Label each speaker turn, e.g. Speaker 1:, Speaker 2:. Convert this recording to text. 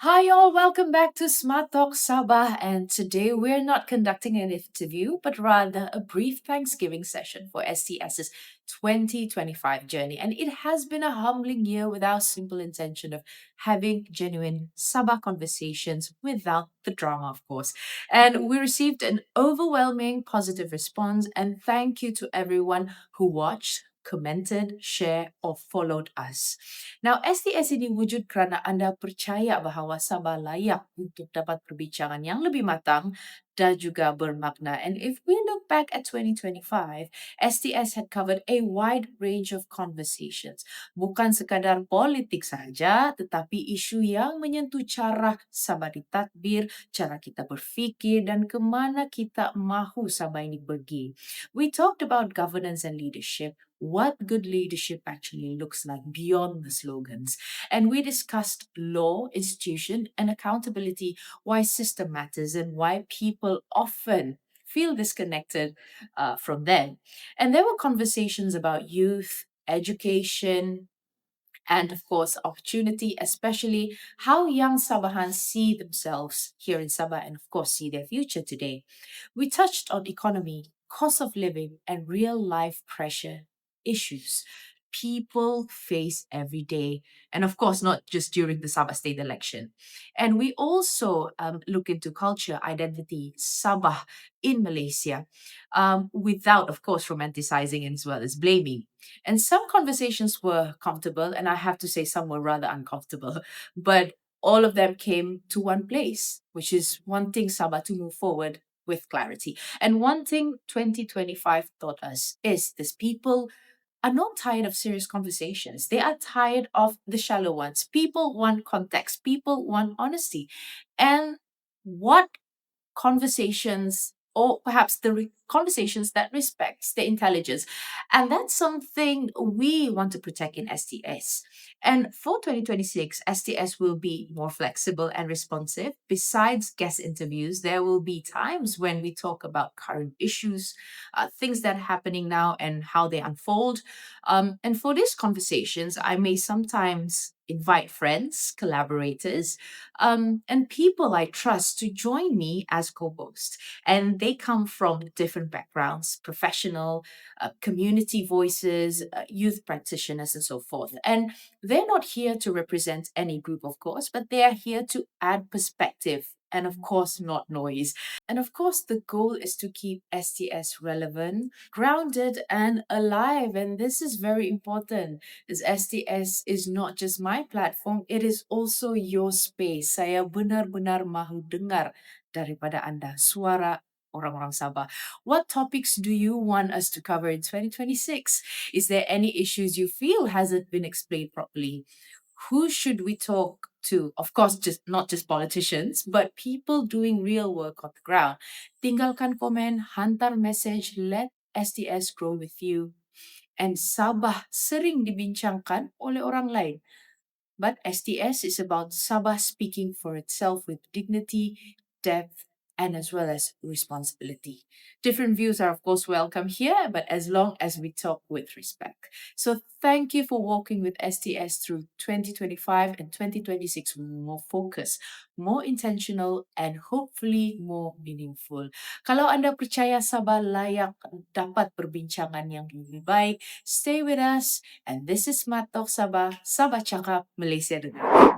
Speaker 1: Hi, all. Welcome back to Smart Talks Sabah. And today we're not conducting an interview, but rather a brief Thanksgiving session for STS's 2025 journey. And it has been a humbling year with our simple intention of having genuine Sabah conversations without the drama, of course. And we received an overwhelming positive response. And thank you to everyone who watched, commented, shared, or followed us. Now, STS ini wujud kerana anda percaya bahawa Sabah layak untuk dapat perbincangan yang lebih matang dan juga bermakna. And if we look back at 2025, STS had covered a wide range of conversations. Bukan sekadar politik saja, tetapi isu yang menyentuh cara Sabah ditadbir, cara kita berfikir, dan kemana kita mahu Sabah ini pergi. We talked about governance and leadership, what good leadership actually looks like beyond the slogans. And we discussed law, institution, and accountability, why system matters, and why people often feel disconnected from them. And there were conversations about youth, education, and of course, opportunity, especially how young Sabahans see themselves here in Sabah and, of course, see their future today. We touched on economy, cost of living, and real life pressure issues people face every day. And of course, not just during the Sabah state election. And we also look into culture, identity, Sabah in Malaysia, without, of course, romanticizing as well as blaming. And some conversations were comfortable, and I have to say some were rather uncomfortable. But all of them came to one place, which is wanting Sabah to move forward with clarity. And one thing 2025 taught us is this: people are not tired of serious conversations. They are tired of the shallow ones. People want context, people want honesty. And what conversations, or perhaps conversations that respects the intelligence, and that's something we want to protect in STS. And for 2026, STS will be more flexible and responsive. Besides guest interviews, there will be times when we talk about current issues, things that are happening now and how they unfold. And for these conversations, I may sometimes invite friends, collaborators, and people I trust to join me as co host. And they come from different backgrounds: professional, community voices, youth practitioners, and so forth. And they're not here to represent any group, of course, but they are here to add perspective. And of course, not noise. And of course, the goal is to keep STS relevant, grounded, and alive. And this is very important, as STS is not just my platform, it is also your space. Saya benar-benar mahu dengar daripada anda, suara orang-orang Sabah. What topics do you want us to cover in 2026? Is there any issues you feel hasn't been explained properly? Who should we talk to? Of course, just not just politicians, but people doing real work on the ground. Tinggalkan komen, hantar message, let STS grow with you. And Sabah sering dibincangkan oleh orang lain. But STS is about Sabah speaking for itself with dignity, depth, and as well as responsibility. Different views are, of course, welcome here, but as long as we talk with respect. So, thank you for walking with STS through 2025 and 2026, more focused, more intentional, and hopefully more meaningful. Kalau anda percaya Sabah layak dapat perbincangan yang lebih baik, stay with us. And this is Smart Talks Sabah, Sabah Cakap, Malaysia Dengar.